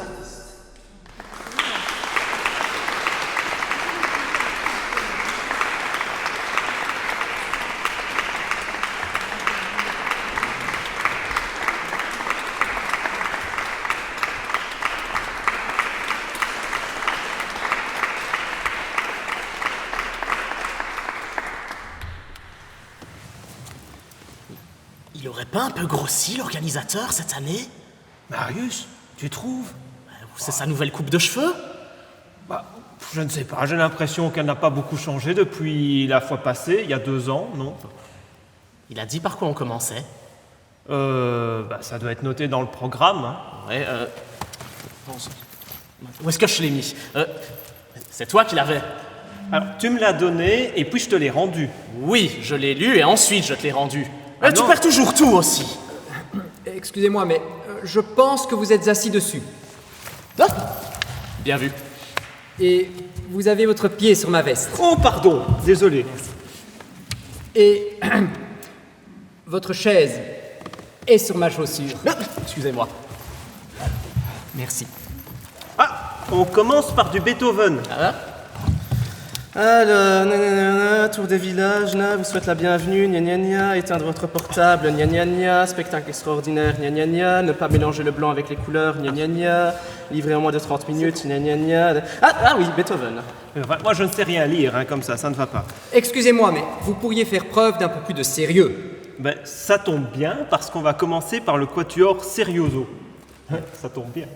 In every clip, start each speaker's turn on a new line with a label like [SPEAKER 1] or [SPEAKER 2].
[SPEAKER 1] artistes.
[SPEAKER 2] Il aurait pas un peu grossi, l'organisateur, cette année?
[SPEAKER 3] Marius, tu trouves?
[SPEAKER 2] C'est sa nouvelle coupe de cheveux?
[SPEAKER 3] Bah, je ne sais pas, j'ai l'impression qu'elle n'a pas beaucoup changé depuis la fois passée, il y a 2 ans, non?
[SPEAKER 2] Il a dit par quoi on commençait?
[SPEAKER 3] Ça doit être noté dans le programme, hein.
[SPEAKER 2] Ouais, où est-ce que je l'ai mis? C'est toi qui l'avais?
[SPEAKER 3] Alors, tu me l'as donné et puis je te l'ai rendu.
[SPEAKER 2] Oui, je l'ai lu et ensuite je te l'ai rendu.
[SPEAKER 3] Ah
[SPEAKER 2] Tu
[SPEAKER 3] non.
[SPEAKER 2] perds toujours tout aussi.
[SPEAKER 4] Excusez-moi, mais je pense que vous êtes assis dessus.
[SPEAKER 2] Ah, bien vu.
[SPEAKER 4] Et vous avez votre pied sur ma veste.
[SPEAKER 3] Oh, pardon, désolé.
[SPEAKER 4] Et votre chaise est sur ma chaussure.
[SPEAKER 2] Excusez-moi. Merci.
[SPEAKER 3] Ah, on commence par du Beethoven.
[SPEAKER 1] Alors, nanana, tour des villages, vous souhaite la bienvenue, gna gna gna, éteindre votre portable, gna gna gna, spectacle extraordinaire, gna gna gna, ne pas mélanger le blanc avec les couleurs, gna gna gna, livrer en moins de 30 minutes, gna gna gna. Ah oui, Beethoven.
[SPEAKER 3] Enfin, moi, je ne sais rien lire, hein, comme ça ne va pas.
[SPEAKER 4] Excusez-moi, mais vous pourriez faire preuve d'un peu plus de sérieux.
[SPEAKER 3] Ben, ça tombe bien, parce qu'on va commencer par le quatuor Serioso. Ça tombe bien.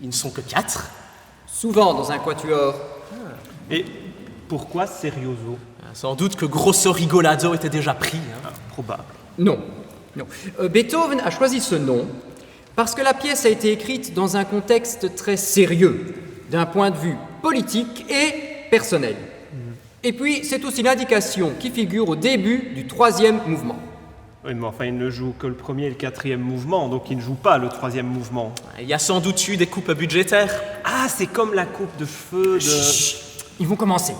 [SPEAKER 2] Ils ne sont que 4.
[SPEAKER 4] Souvent dans un quatuor.
[SPEAKER 3] Et pourquoi Serioso?
[SPEAKER 2] Sans doute que Grosso Rigolado était déjà pris. Hein.
[SPEAKER 3] Probable.
[SPEAKER 4] Non. Beethoven a choisi ce nom parce que la pièce a été écrite dans un contexte très sérieux, d'un point de vue politique et personnel. Et puis, c'est aussi l'indication qui figure au début du 3e mouvement.
[SPEAKER 3] Oui, mais enfin, il ne joue que le 1er et le 4e mouvement, donc il ne joue pas le 3e mouvement.
[SPEAKER 2] Il y a sans doute eu des coupes budgétaires.
[SPEAKER 3] Ah, c'est comme la coupe de cheveux de...
[SPEAKER 4] Chut, ils vont commencer.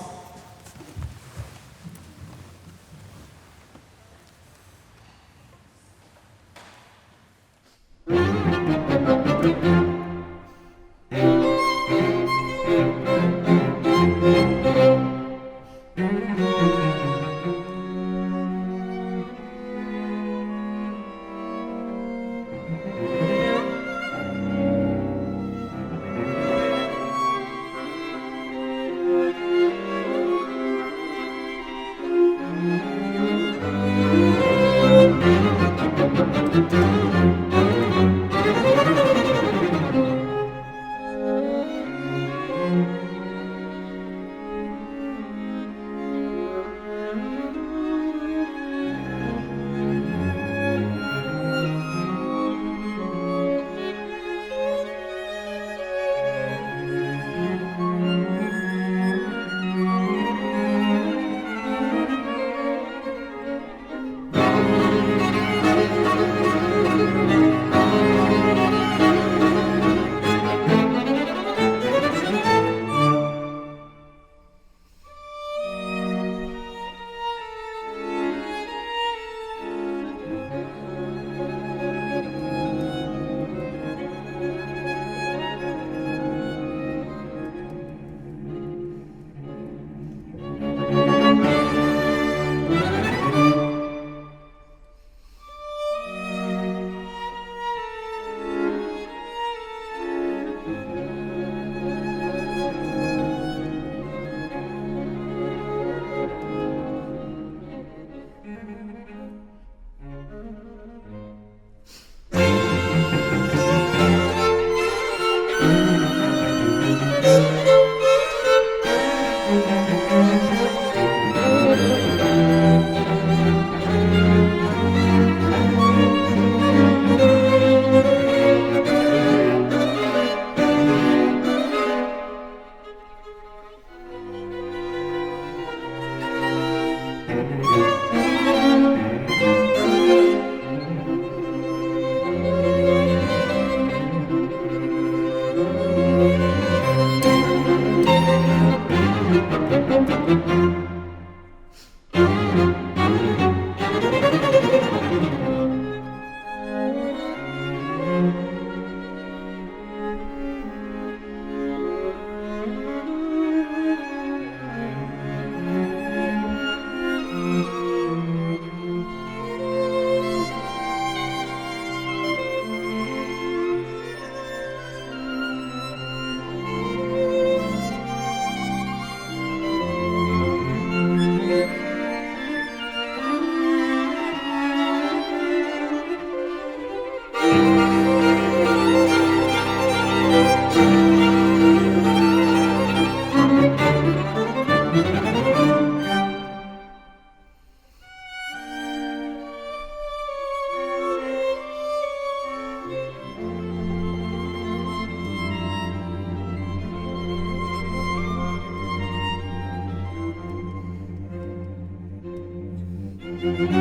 [SPEAKER 5] Thank you.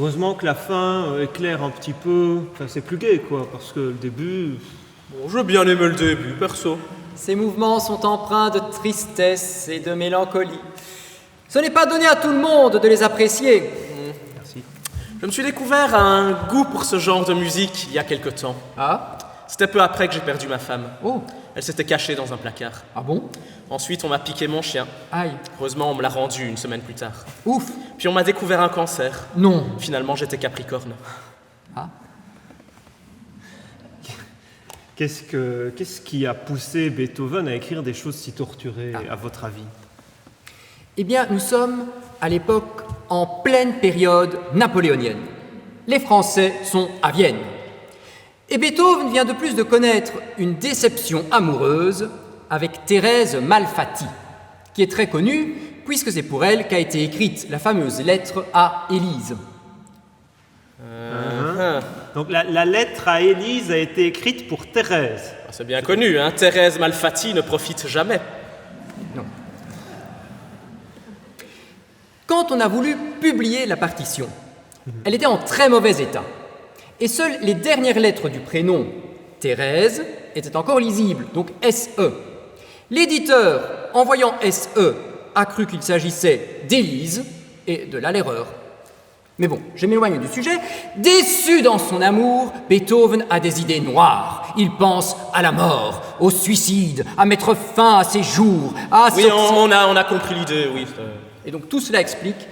[SPEAKER 3] Heureusement que la fin éclaire un petit peu, enfin c'est plus gai quoi, parce que le début...
[SPEAKER 1] Bon, j'ai bien aimé le début, perso.
[SPEAKER 4] Ces mouvements sont empreints de tristesse et de mélancolie. Ce n'est pas donné à tout le monde de les apprécier.
[SPEAKER 3] Merci.
[SPEAKER 1] Je me suis découvert un goût pour ce genre de musique il y a quelque temps.
[SPEAKER 4] Ah?
[SPEAKER 1] C'était peu après que j'ai perdu ma femme.
[SPEAKER 4] Oh.
[SPEAKER 1] Elle s'était cachée dans un placard.
[SPEAKER 4] Ah bon?
[SPEAKER 1] Ensuite, on m'a piqué mon chien.
[SPEAKER 4] Aïe.
[SPEAKER 1] Heureusement, on me l'a rendu une semaine plus tard.
[SPEAKER 4] Ouf.
[SPEAKER 1] Puis on m'a découvert un cancer.
[SPEAKER 4] Non.
[SPEAKER 1] Finalement, j'étais Capricorne.
[SPEAKER 4] Ah.
[SPEAKER 3] Qu'est-ce qui a poussé Beethoven à écrire des choses si torturées, à votre avis?
[SPEAKER 4] Eh bien, nous sommes à l'époque en pleine période napoléonienne. Les Français sont à Vienne. Et Beethoven vient de plus de connaître une déception amoureuse avec Thérèse Malfatti, qui est très connue puisque c'est pour elle qu'a été écrite la fameuse lettre à Élise.
[SPEAKER 3] Donc la lettre à Élise a été écrite pour Thérèse.
[SPEAKER 1] C'est bien connu, hein, Thérèse Malfatti ne profite jamais.
[SPEAKER 4] Non. Quand on a voulu publier la partition, elle était en très mauvais état. Et seules les dernières lettres du prénom Thérèse étaient encore lisibles, donc SE. L'éditeur, en voyant SE, a cru qu'il s'agissait d'Élise et de là l'erreur. Mais bon, je m'éloigne du sujet. Déçu dans son amour, Beethoven a des idées noires. Il pense à la mort, au suicide, à mettre fin à ses jours, à
[SPEAKER 1] Oui,
[SPEAKER 4] sortir-
[SPEAKER 1] on a compris l'idée, oui.
[SPEAKER 4] Et donc tout cela explique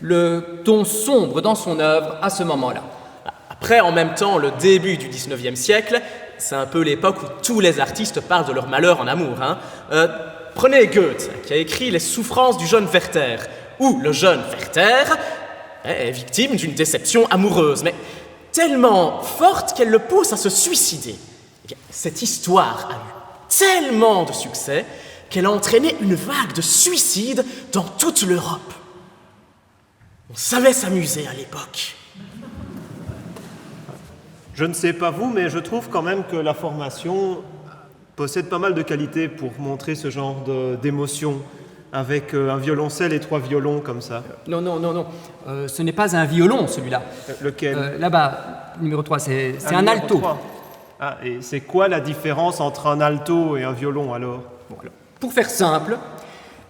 [SPEAKER 4] le ton sombre dans son œuvre à ce moment-là.
[SPEAKER 1] Après, en même temps, le début du 19e siècle, c'est un peu l'époque où tous les artistes parlent de leur malheur en amour. Hein. Prenez Goethe, qui a écrit Les souffrances du jeune Werther, où le jeune Werther est victime d'une déception amoureuse, mais tellement forte qu'elle le pousse à se suicider. Cette histoire a eu tellement de succès qu'elle a entraîné une vague de suicides dans toute l'Europe. On savait s'amuser à l'époque.
[SPEAKER 3] Je ne sais pas vous, mais je trouve quand même que la formation possède pas mal de qualités pour montrer ce genre d'émotion, avec un violoncelle et 3 violons comme ça.
[SPEAKER 4] Non, ce n'est pas un violon celui-là.
[SPEAKER 3] Lequel?
[SPEAKER 4] Là-bas, numéro 3, c'est un
[SPEAKER 3] numéro
[SPEAKER 4] alto.
[SPEAKER 3] 3. Ah, et c'est quoi la différence entre un alto et un violon alors?
[SPEAKER 4] Bon, alors, pour faire simple,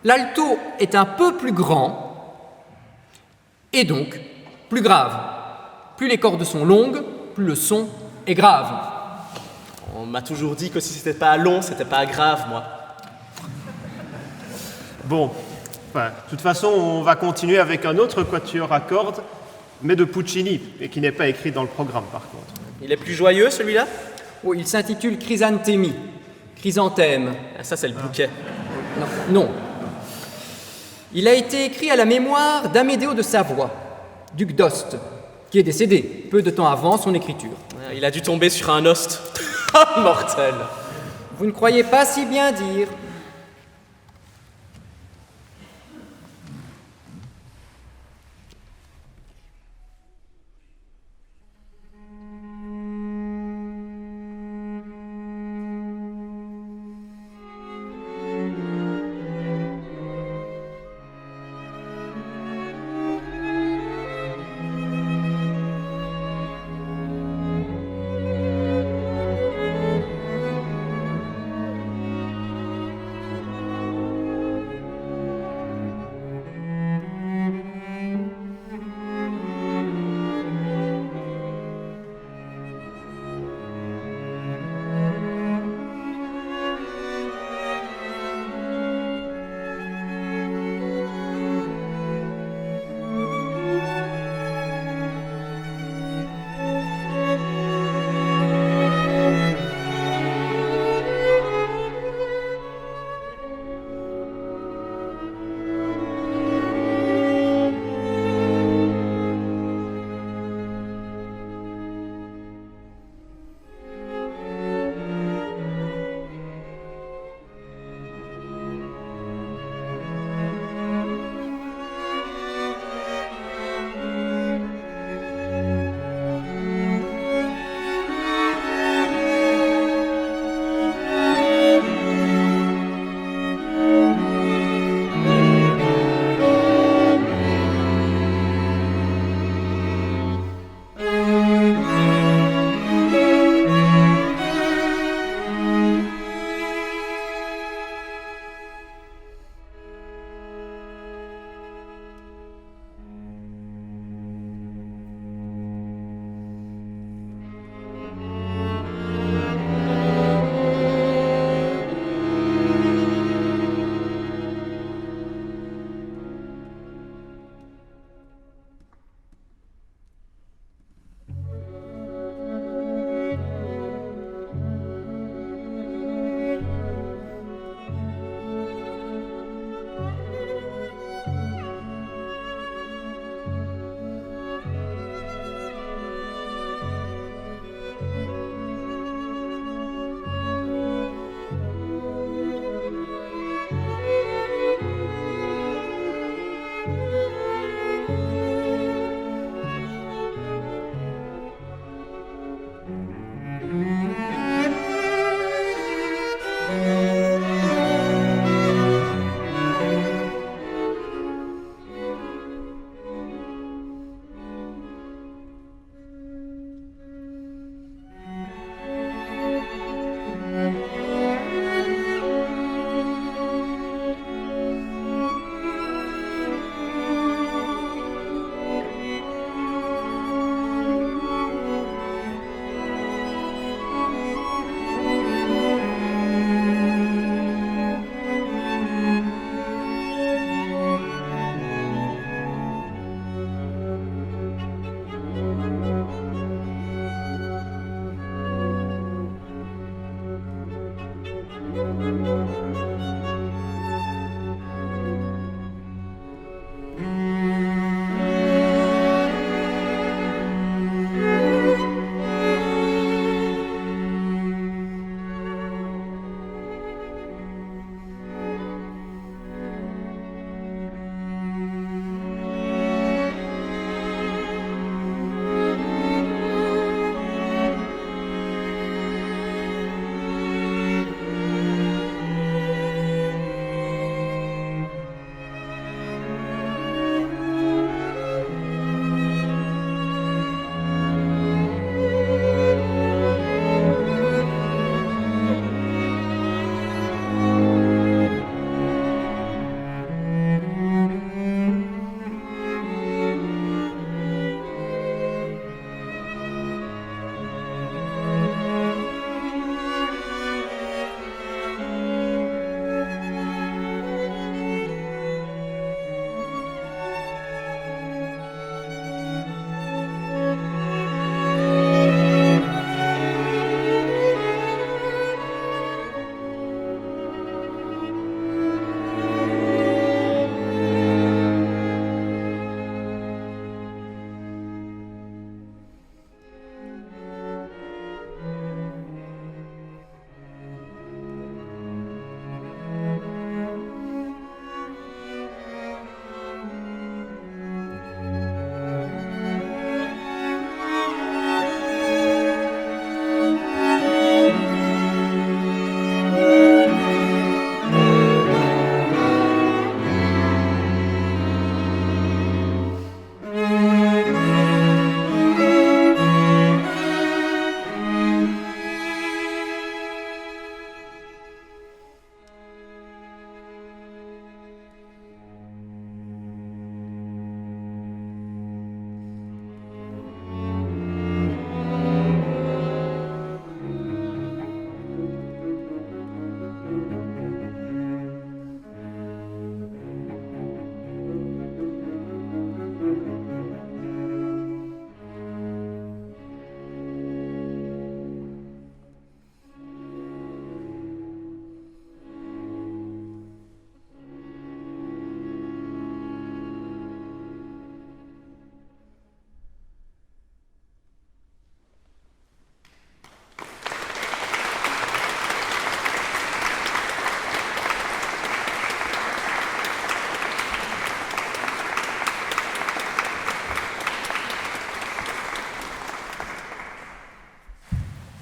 [SPEAKER 4] l'alto est un peu plus grand et donc plus grave. Plus les cordes sont longues, plus le son est grave.
[SPEAKER 1] On m'a toujours dit que si c'était pas long, c'était pas grave, moi.
[SPEAKER 3] Bon, enfin, de toute façon, on va continuer avec un autre quatuor à cordes, mais de Puccini, et qui n'est pas écrit dans le programme par contre.
[SPEAKER 1] Il est plus joyeux, celui-là?
[SPEAKER 4] Oh, il s'intitule Chrysanthemi. Chrysanthème.
[SPEAKER 1] Ah, ça, c'est le bouquet.
[SPEAKER 4] Non. Il a été écrit à la mémoire d'Amédéo de Savoie, duc d'Ost, qui est décédé peu de temps avant son écriture.
[SPEAKER 1] Ah, il a dû tomber sur un host. Mortel.
[SPEAKER 4] Vous ne croyez pas si bien dire.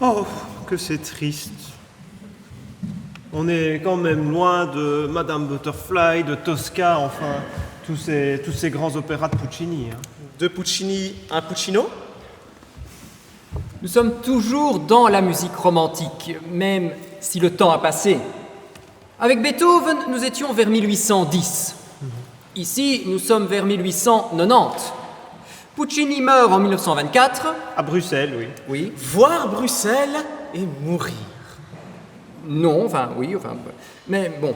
[SPEAKER 3] Oh, que c'est triste. On est quand même loin de Madame Butterfly, de Tosca, enfin, tous ces grands opéras de Puccini. Hein.
[SPEAKER 1] De Puccini, un Puccino?
[SPEAKER 4] Nous sommes toujours dans la musique romantique, même si le temps a passé. Avec Beethoven, nous étions vers 1810. Ici, nous sommes vers 1890. Puccini meurt en 1924.
[SPEAKER 3] À Bruxelles, oui.
[SPEAKER 4] Oui.
[SPEAKER 1] Voir Bruxelles et mourir.
[SPEAKER 4] Non, mais bon.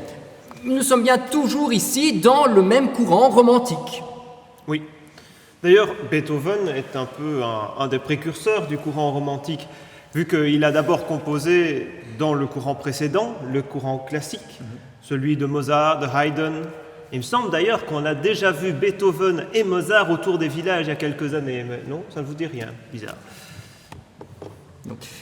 [SPEAKER 4] Nous sommes bien toujours ici dans le même courant romantique.
[SPEAKER 3] Oui. D'ailleurs, Beethoven est un peu un des précurseurs du courant romantique, vu qu'il a d'abord composé dans le courant précédent, le courant classique, celui de Mozart, de Haydn. Il me semble d'ailleurs qu'on a déjà vu Beethoven et Mozart autour des villages il y a quelques années, mais non, ça ne vous dit rien, bizarre.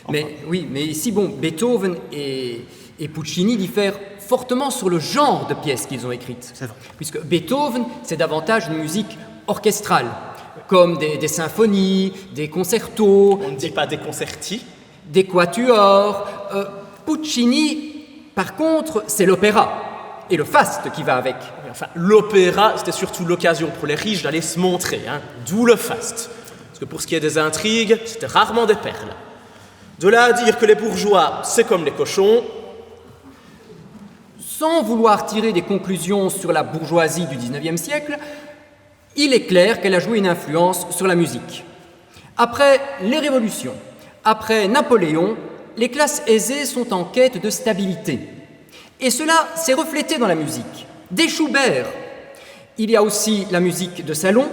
[SPEAKER 4] Mais ici, Beethoven et Puccini diffèrent fortement sur le genre de pièces qu'ils ont écrites.
[SPEAKER 3] C'est vrai.
[SPEAKER 4] Puisque Beethoven, c'est davantage une musique orchestrale, comme des symphonies, des concertos,
[SPEAKER 1] On ne dit pas des concertis.
[SPEAKER 4] des quatuors. Puccini, par contre, c'est l'opéra et le faste qui va avec.
[SPEAKER 1] Enfin, l'opéra, c'était surtout l'occasion pour les riches d'aller se montrer, hein, d'où le faste. Parce que pour ce qui est des intrigues, c'était rarement des perles. De là à dire que les bourgeois, c'est comme les cochons,
[SPEAKER 4] Sans vouloir tirer des conclusions sur la bourgeoisie du XIXe siècle, il est clair qu'elle a joué une influence sur la musique. Après les révolutions, après Napoléon, les classes aisées sont en quête de stabilité. Et cela s'est reflété dans la musique. Dès Schubert, il y a aussi la musique de salon,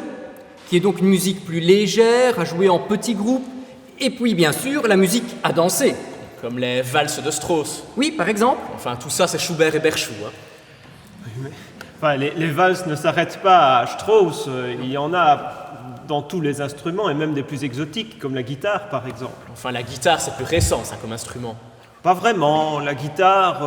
[SPEAKER 4] qui est donc une musique plus légère, à jouer en petits groupes, et puis bien sûr la musique à danser.
[SPEAKER 1] comme les valses de Strauss.
[SPEAKER 4] Oui, par exemple.
[SPEAKER 1] Enfin, tout ça, c'est Schubert et Berchoux. Hein.
[SPEAKER 3] Enfin, les valses ne s'arrêtent pas à Strauss, il y en a dans tous les instruments, et même des plus exotiques, comme la guitare par exemple.
[SPEAKER 1] Enfin, la guitare, c'est plus récent, ça, comme instrument.
[SPEAKER 3] Pas vraiment, la guitare,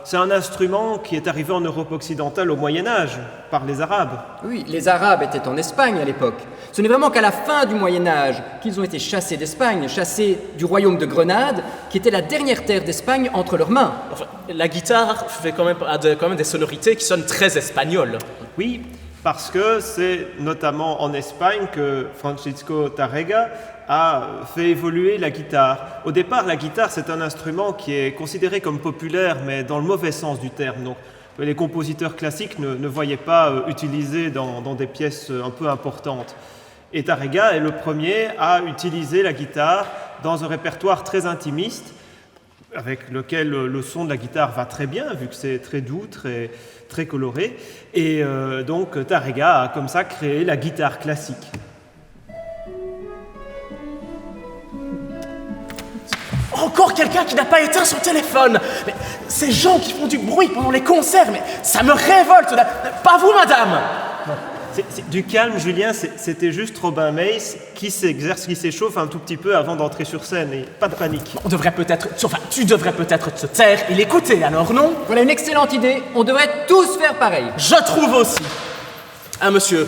[SPEAKER 3] c'est un instrument qui est arrivé en Europe occidentale au Moyen-Âge, par les Arabes.
[SPEAKER 4] Oui, les Arabes étaient en Espagne à l'époque. Ce n'est vraiment qu'à la fin du Moyen-Âge qu'ils ont été chassés d'Espagne, chassés du royaume de Grenade, qui était la dernière terre d'Espagne entre leurs mains.
[SPEAKER 1] Enfin, la guitare fait quand même des sonorités qui sonnent très espagnoles.
[SPEAKER 3] Oui, parce que c'est notamment en Espagne que Francisco Tárrega a fait évoluer la guitare. Au départ, la guitare, c'est un instrument qui est considéré comme populaire, mais dans le mauvais sens du terme. Donc, les compositeurs classiques ne voyaient pas utiliser dans des pièces un peu importantes. Et Tárrega est le premier à utiliser la guitare dans un répertoire très intimiste, avec lequel le son de la guitare va très bien, vu que c'est très doux, très coloré. Et donc, Tárrega a comme ça créé la guitare classique.
[SPEAKER 1] Encore quelqu'un qui n'a pas éteint son téléphone. Mais ces gens qui font du bruit pendant les concerts, mais ça me révolte. Pas vous, madame.
[SPEAKER 3] Du calme, Julien, c'était juste Robin Mace qui s'échauffe un tout petit peu avant d'entrer sur scène. Et pas de panique.
[SPEAKER 1] On devrait peut-être... Enfin, tu devrais peut-être te taire et l'écouter, alors, non?
[SPEAKER 4] Voilà une excellente idée, on devrait tous faire pareil.
[SPEAKER 1] Je trouve aussi. Ah, monsieur,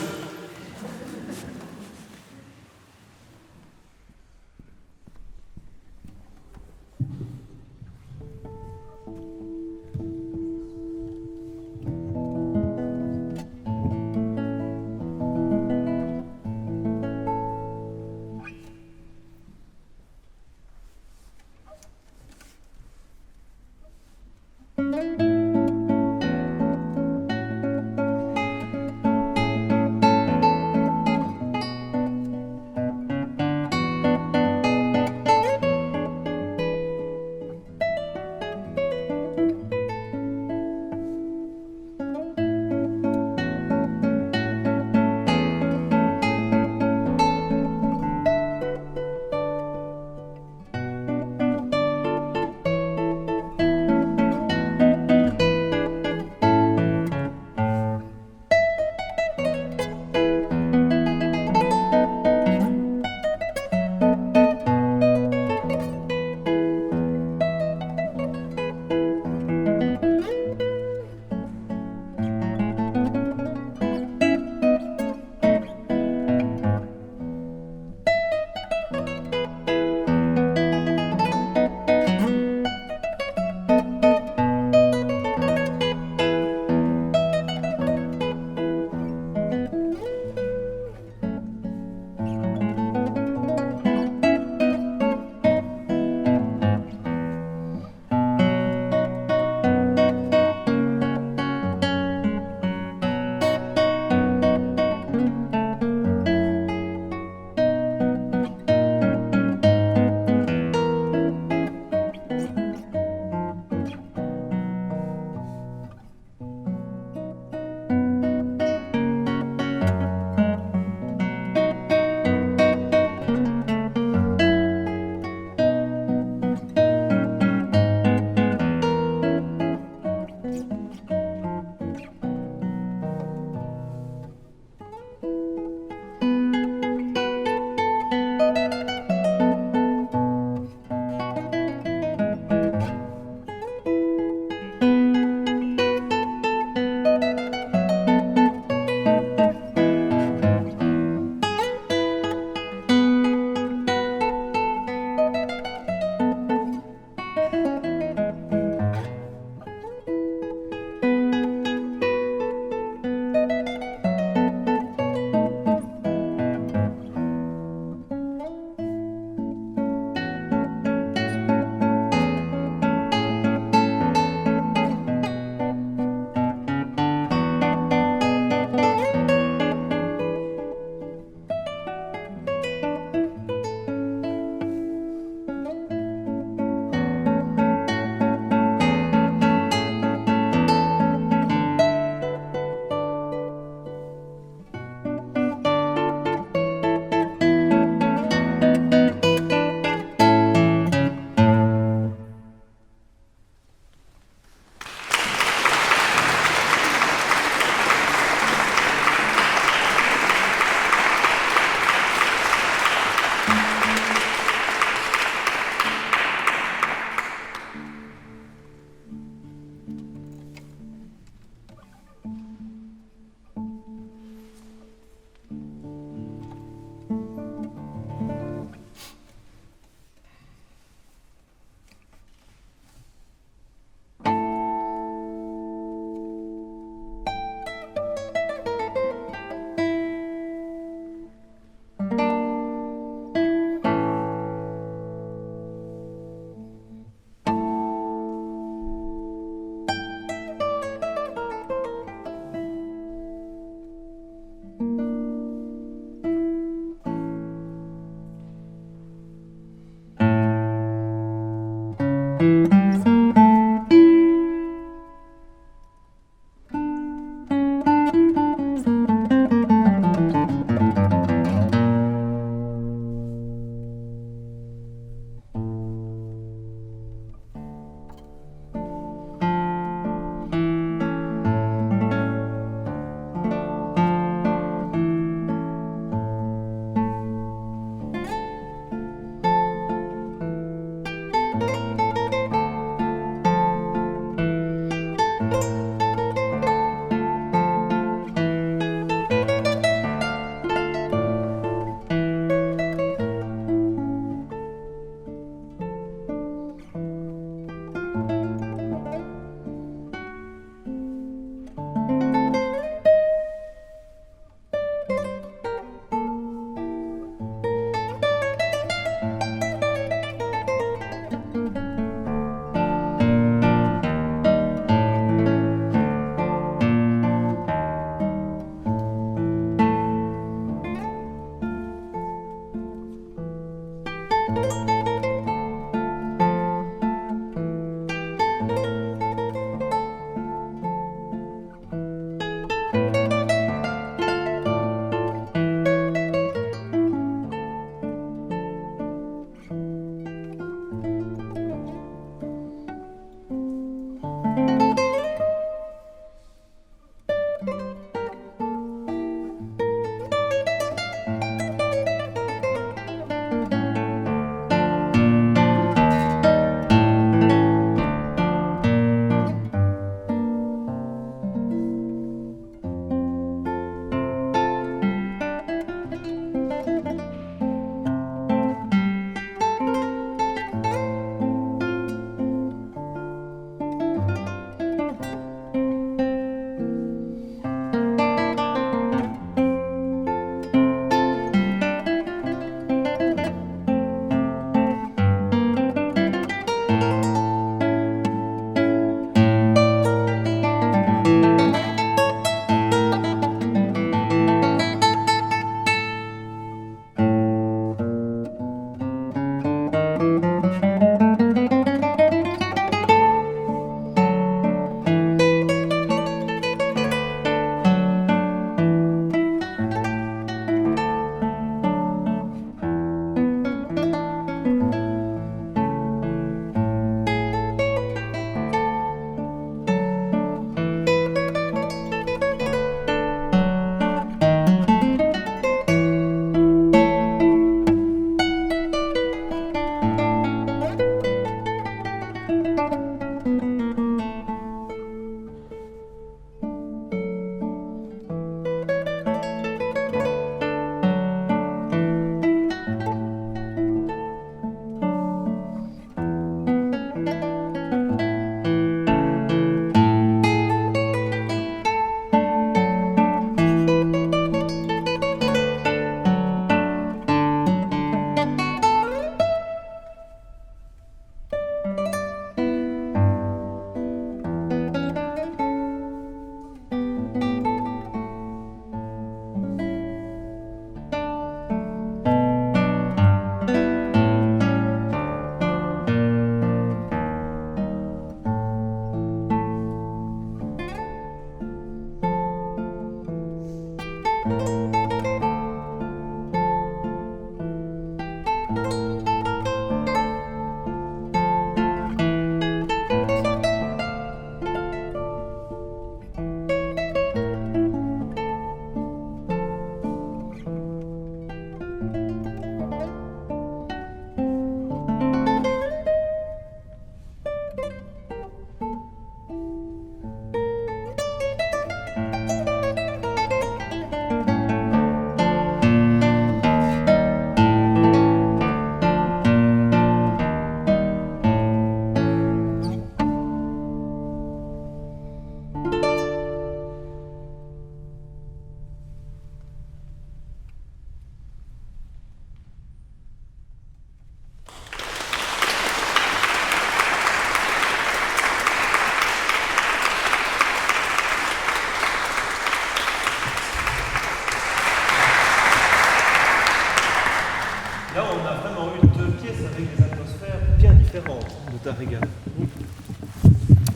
[SPEAKER 3] Là, on a vraiment eu deux pièces avec des atmosphères bien différentes de Tárrega.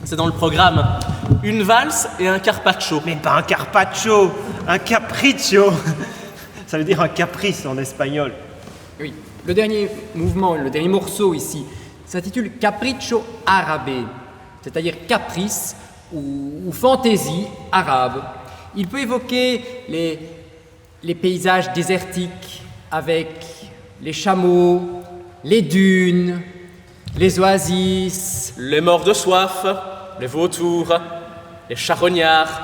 [SPEAKER 1] C'est dans le programme. Une valse et un carpaccio.
[SPEAKER 3] Mais pas un carpaccio, un capriccio. Ça veut dire un caprice en espagnol.
[SPEAKER 4] Oui, le dernier mouvement, le dernier morceau ici, s'intitule Capriccio Arabe, c'est-à-dire caprice ou fantaisie arabe. Il peut évoquer les paysages désertiques avec les chameaux, les dunes, les oasis.
[SPEAKER 1] Les morts de soif, les vautours, les charognards.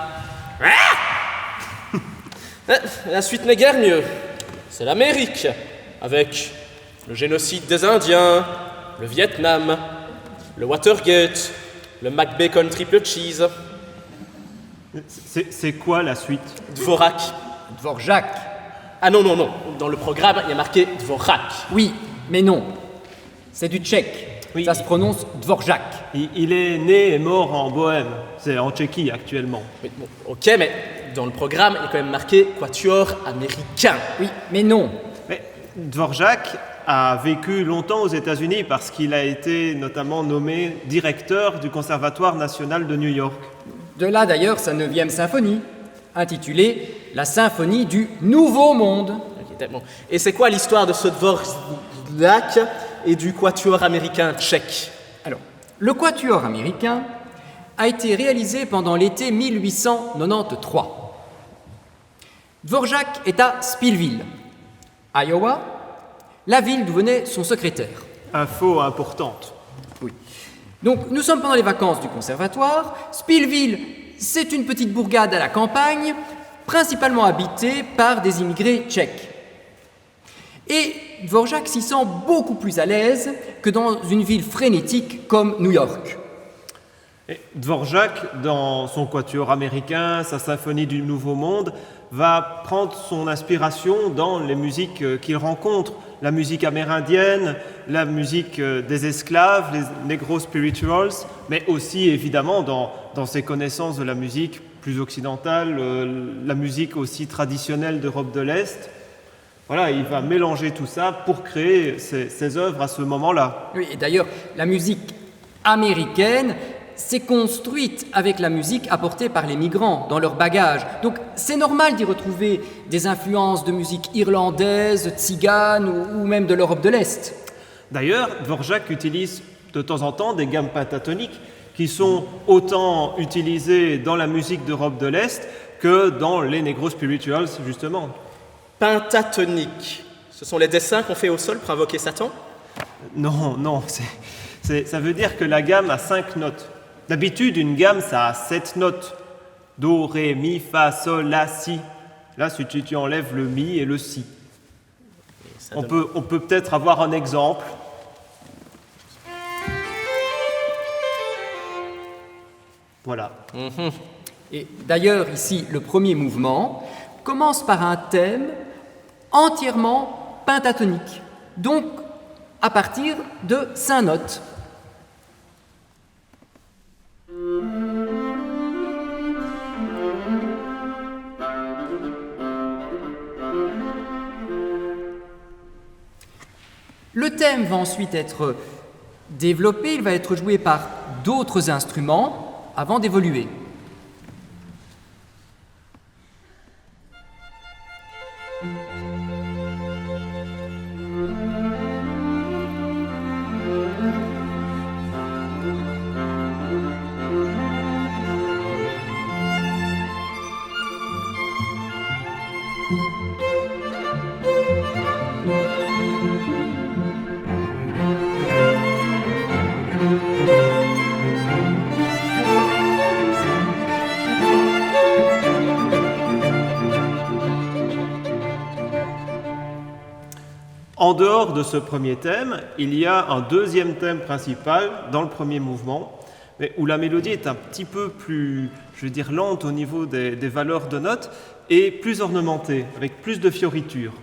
[SPEAKER 1] La suite n'est guère mieux. C'est l'Amérique, avec le génocide des Indiens, le Vietnam, le Watergate, le McBacon triple cheese,
[SPEAKER 3] C'est quoi la suite?
[SPEAKER 1] Dvorak.
[SPEAKER 4] Dvorak.
[SPEAKER 1] Ah non, non, non. Dans le programme, il y a marqué Dvorak.
[SPEAKER 4] Oui, mais non. C'est du tchèque.
[SPEAKER 3] Oui.
[SPEAKER 4] Ça se prononce Dvorak.
[SPEAKER 3] Il est né et mort en Bohême. C'est en Tchéquie actuellement.
[SPEAKER 1] Mais bon, ok, mais dans le programme, il y a quand même marqué Quatuor américain.
[SPEAKER 4] Oui, mais non.
[SPEAKER 3] Mais Dvorak a vécu longtemps aux États-Unis parce qu'il a été notamment nommé directeur du Conservatoire national de New York.
[SPEAKER 4] De là d'ailleurs sa 9e symphonie, intitulée La symphonie du Nouveau Monde.
[SPEAKER 1] Ok, bon. Et c'est quoi l'histoire de ce Dvorak et du Quatuor américain tchèque?
[SPEAKER 4] Alors, le quatuor américain a été réalisé pendant l'été 1893. Dvorak est à Spillville, Iowa, la ville d'où venait son secrétaire.
[SPEAKER 3] Info importante.
[SPEAKER 4] Oui. Donc, nous sommes pendant les vacances du conservatoire. Spillville, c'est une petite bourgade à la campagne, principalement habitée par des immigrés tchèques. Et Dvorak s'y sent beaucoup plus à l'aise que dans une ville frénétique comme New York.
[SPEAKER 3] Et Dvorak, dans son quatuor américain, sa symphonie du Nouveau Monde, va prendre son inspiration dans les musiques qu'il rencontre, la musique amérindienne, la musique des esclaves, les negro spirituals, mais aussi évidemment dans ses connaissances de la musique plus occidentale, la musique aussi traditionnelle d'Europe de l'Est. Voilà, il va mélanger tout ça pour créer ses œuvres à ce moment-là.
[SPEAKER 4] Oui, et d'ailleurs, la musique américaine s'est construite avec la musique apportée par les migrants dans leur bagage. Donc c'est normal d'y retrouver des influences de musique irlandaise, tzigane ou même de l'Europe de l'Est.
[SPEAKER 3] D'ailleurs, Dvorak utilise de temps en temps des gammes pentatoniques qui sont autant utilisées dans la musique d'Europe de l'Est que dans les negro spirituals, justement.
[SPEAKER 1] Pentatonique. Ce sont les dessins qu'on fait au sol pour invoquer Satan?
[SPEAKER 3] Non, non, ça veut dire que la gamme a 5 notes. D'habitude, une gamme, ça a 7 notes. Do, ré, mi, fa, sol, la, si. Là, si tu enlèves le mi et le si. On peut peut-être avoir un exemple. Voilà.
[SPEAKER 4] Et d'ailleurs, ici, le premier mouvement commence par un thème entièrement pentatonique, donc à partir de 5 notes. Le thème va ensuite être développé, il va être joué par d'autres instruments avant d'évoluer.
[SPEAKER 3] En dehors de ce premier thème, il y a un deuxième thème principal dans le premier mouvement, mais où la mélodie est un petit peu plus, je veux dire, lente au niveau des valeurs de notes et plus ornementée, avec plus de fioritures.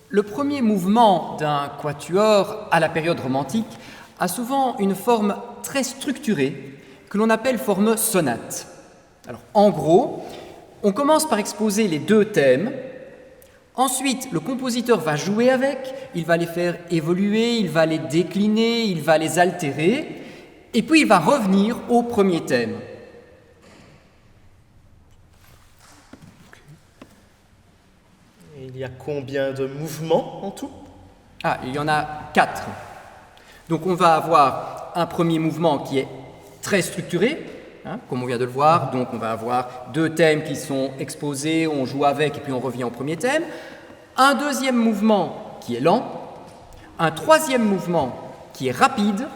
[SPEAKER 4] Le premier mouvement d'un quatuor à la période romantique a souvent une forme très structurée que l'on appelle forme sonate. Alors, en gros, on commence par exposer les deux thèmes. Ensuite, le compositeur va jouer avec, il va les faire évoluer, il va les décliner, il va les altérer, et puis il va revenir au premier thème.
[SPEAKER 5] Il y a combien de mouvements en tout?
[SPEAKER 4] Ah, il y en a 4. Donc on va avoir un premier mouvement qui est très structuré, comme on vient de le voir. Donc on va avoir deux thèmes qui sont exposés, on joue avec et puis on revient au premier thème. Un deuxième mouvement qui est lent, un troisième mouvement qui est rapide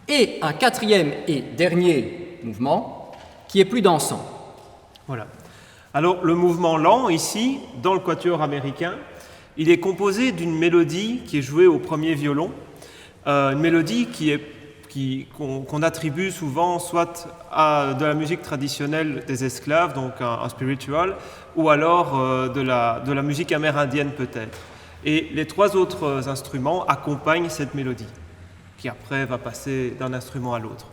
[SPEAKER 4] et un quatrième et dernier mouvement qui est plus dansant.
[SPEAKER 3] Voilà. Alors, le mouvement lent, ici, dans le quatuor américain, il est composé d'une mélodie qui est jouée au premier violon, une mélodie qu'on attribue souvent soit à de la musique traditionnelle des esclaves, donc un spiritual, ou alors de la musique amérindienne peut-être. Et les trois autres instruments accompagnent cette mélodie, qui après va passer d'un instrument à l'autre.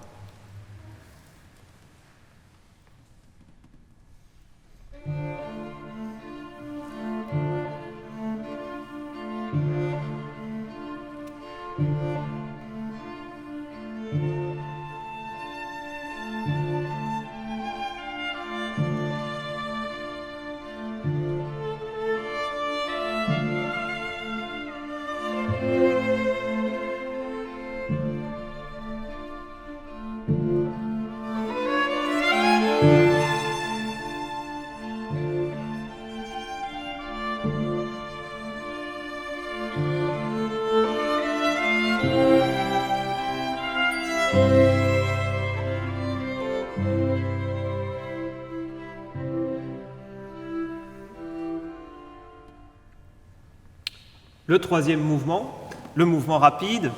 [SPEAKER 3] Le troisième mouvement, le mouvement rapide,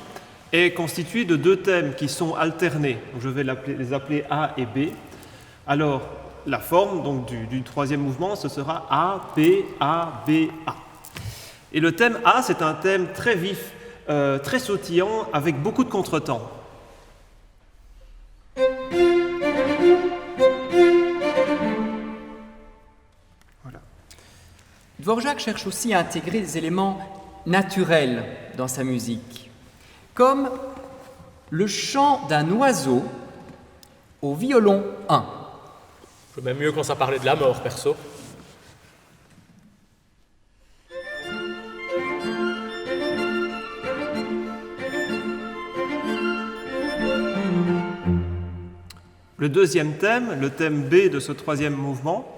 [SPEAKER 3] est constitué de deux thèmes qui sont alternés. Je vais les appeler A et B. Alors, la forme donc, du troisième mouvement, ce sera A, B, A, B, A. Et le thème A, c'est un thème très vif, très sautillant, avec beaucoup de contretemps. Voilà.
[SPEAKER 4] Dvorak cherche aussi à intégrer des éléments naturels dans sa musique, comme le chant d'un oiseau au violon 1.
[SPEAKER 5] Je m'aime mieux quand ça parlait de la mort, perso.
[SPEAKER 3] Le deuxième thème, le thème B de ce troisième mouvement,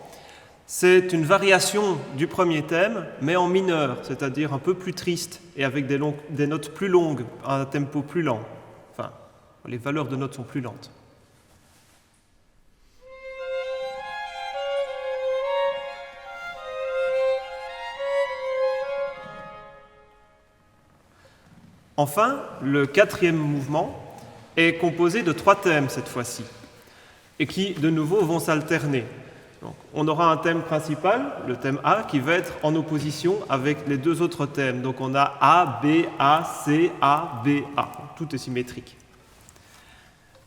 [SPEAKER 3] c'est une variation du premier thème, mais en mineur, c'est-à-dire un peu plus triste et avec des notes plus longues, un tempo plus lent. Enfin, Les valeurs de notes sont plus lentes. Enfin, le quatrième mouvement est composé de 3 thèmes cette fois-ci, et qui, de nouveau, vont s'alterner. Donc, on aura un thème principal, le thème A, qui va être en opposition avec les 2 autres thèmes. Donc on a A, B, A, C, A, B, A. Tout est symétrique.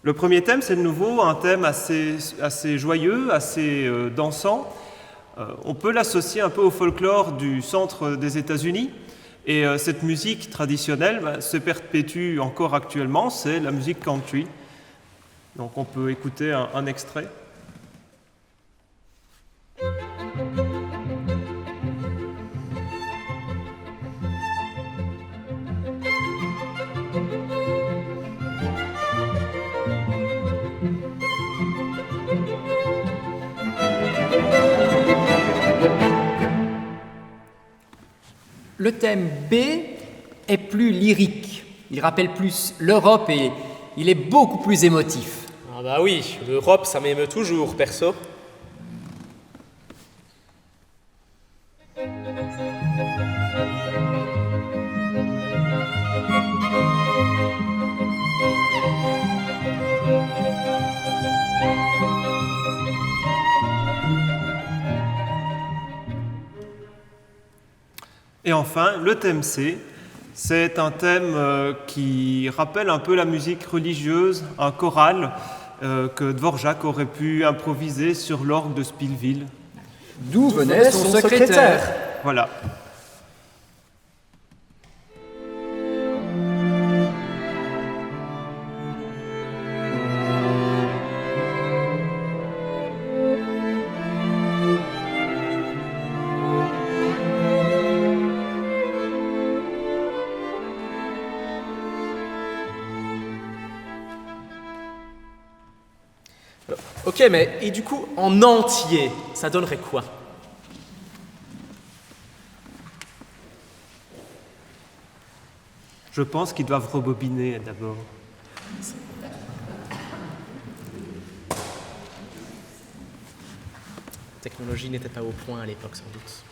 [SPEAKER 3] Le premier thème, c'est de nouveau un thème assez joyeux, assez dansant. On peut l'associer un peu au folklore du centre des États-Unis. Et cette musique traditionnelle se perpétue encore actuellement, c'est la musique country. Donc on peut écouter un extrait.
[SPEAKER 4] Le thème B est plus lyrique. Il rappelle plus l'Europe et il est beaucoup plus émotif.
[SPEAKER 5] Ah bah oui, l'Europe, ça m'émeut toujours, perso.
[SPEAKER 3] Et enfin, le thème C, c'est un thème qui rappelle un peu la musique religieuse, un choral que Dvorak aurait pu improviser sur l'orgue de Spilleville.
[SPEAKER 4] D'où venait son secrétaire.
[SPEAKER 3] Voilà.
[SPEAKER 5] Ok, mais et du coup, en entier, ça donnerait quoi?
[SPEAKER 3] Je pense qu'ils doivent rebobiner d'abord.
[SPEAKER 5] La technologie n'était pas au point à l'époque, sans doute.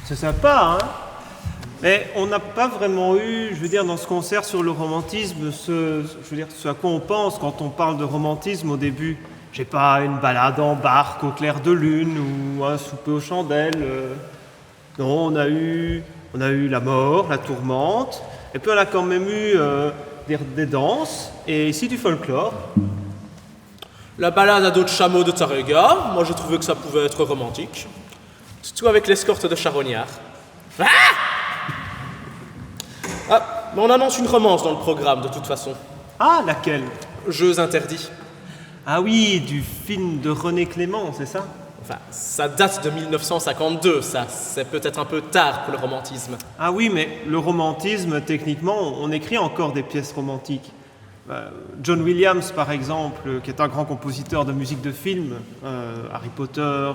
[SPEAKER 3] C'est sympa, hein? Mais on n'a pas vraiment eu, je veux dire, dans ce concert sur le romantisme, ce à quoi on pense quand on parle de romantisme au début. J'ai pas une balade en barque au clair de lune ou un souper aux chandelles. Non, on a eu la mort, la tourmente, et puis on a quand même eu des danses et ici du folklore.
[SPEAKER 5] La balade à dos de chameau de Tarrega, moi j'ai trouvé que ça pouvait être romantique. Surtout avec l'escorte de Charognard. Ah, mais on annonce une romance dans le programme de toute façon.
[SPEAKER 3] Ah, laquelle?
[SPEAKER 5] Jeux interdits.
[SPEAKER 3] Ah oui, du film de René Clément, c'est ça?
[SPEAKER 5] Enfin, ça date de 1952, ça. C'est peut-être un peu tard pour le romantisme.
[SPEAKER 3] Ah oui, mais le romantisme, techniquement, on écrit encore des pièces romantiques. John Williams, par exemple, qui est un grand compositeur de musique de film, Harry Potter,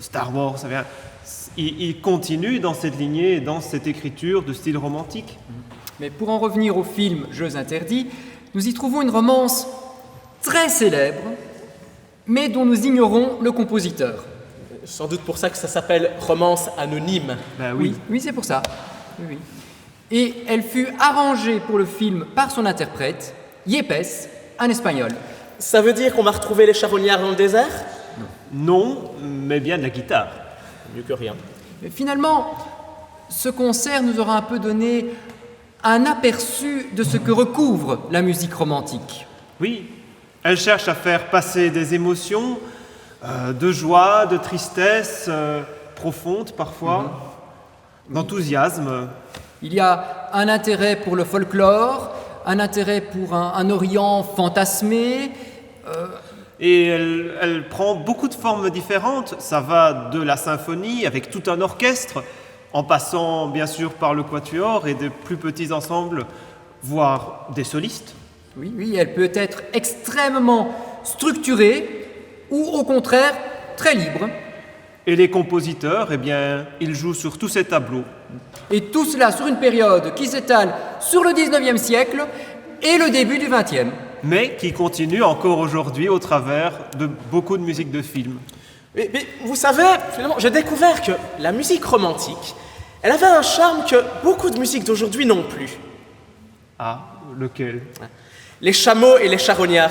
[SPEAKER 3] Star Wars, ça vient, il continue dans cette lignée, dans cette écriture de style romantique.
[SPEAKER 4] Mais pour en revenir au film Jeux interdits, nous y trouvons une romance très célèbre, mais dont nous ignorons le compositeur.
[SPEAKER 5] Sans doute pour ça que ça s'appelle romance anonyme.
[SPEAKER 3] Ben oui.
[SPEAKER 4] Oui, c'est pour ça. Oui, oui. Et elle fut arrangée pour le film par son interprète, Yepes, un espagnol.
[SPEAKER 5] Ça veut dire qu'on va retrouver les charognards dans le désert?
[SPEAKER 3] Non, mais bien de la guitare.
[SPEAKER 5] Mieux que rien.
[SPEAKER 4] Mais finalement, ce concert nous aura un peu donné un aperçu de ce que recouvre la musique romantique.
[SPEAKER 3] Oui, elle cherche à faire passer des émotions, de joie, de tristesse, profonde parfois, d'enthousiasme.
[SPEAKER 4] Il y a un intérêt pour le folklore, un intérêt pour un Orient fantasmé.
[SPEAKER 3] Et elle prend beaucoup de formes différentes. Ça va de la symphonie avec tout un orchestre, en passant bien sûr par le quatuor et de plus petits ensembles, voire des solistes.
[SPEAKER 4] Oui, oui, elle peut être extrêmement structurée ou au contraire très libre.
[SPEAKER 3] Et les compositeurs, eh bien, ils jouent sur tous ces tableaux.
[SPEAKER 4] Et tout cela sur une période qui s'étale sur le 19e siècle et le début du 20e.
[SPEAKER 3] Mais qui continuent encore aujourd'hui au travers de beaucoup de musique de film.
[SPEAKER 5] Mais vous savez, finalement, j'ai découvert que la musique romantique, elle avait un charme que beaucoup de musiques d'aujourd'hui n'ont plus.
[SPEAKER 3] Ah, lequel?
[SPEAKER 5] Les chameaux et les charognards.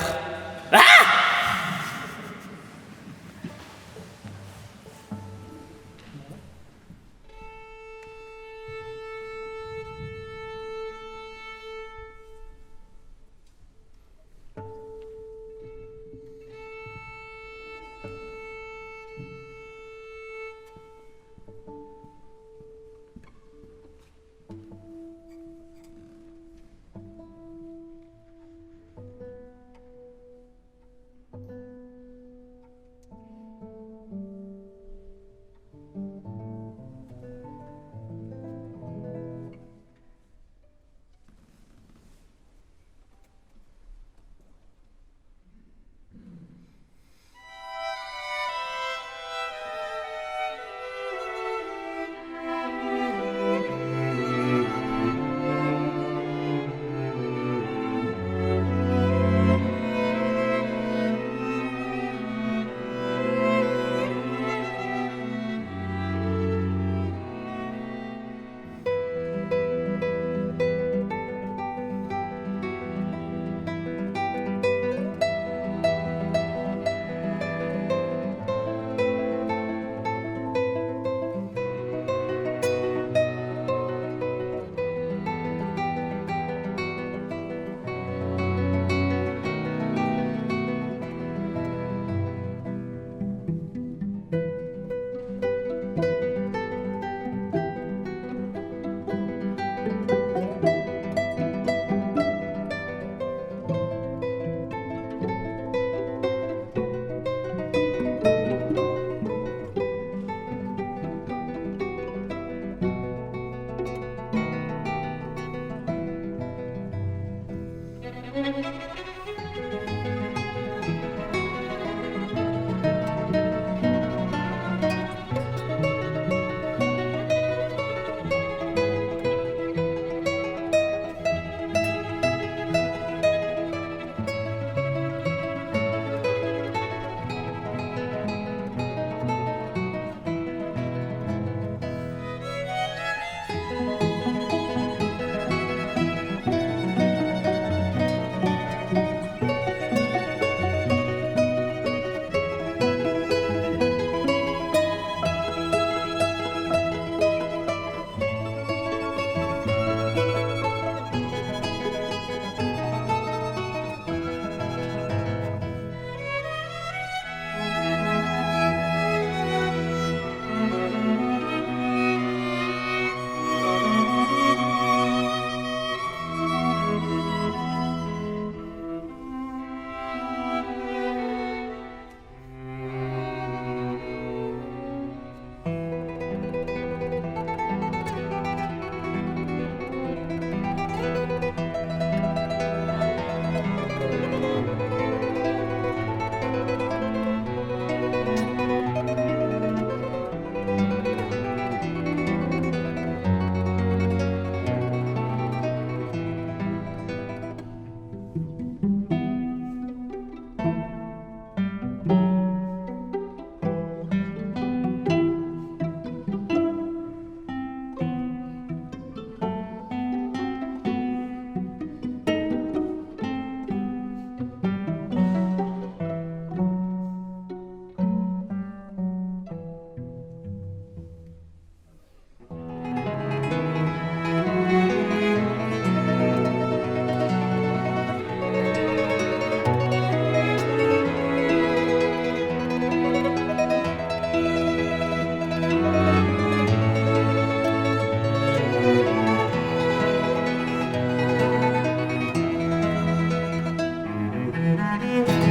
[SPEAKER 3] Salut.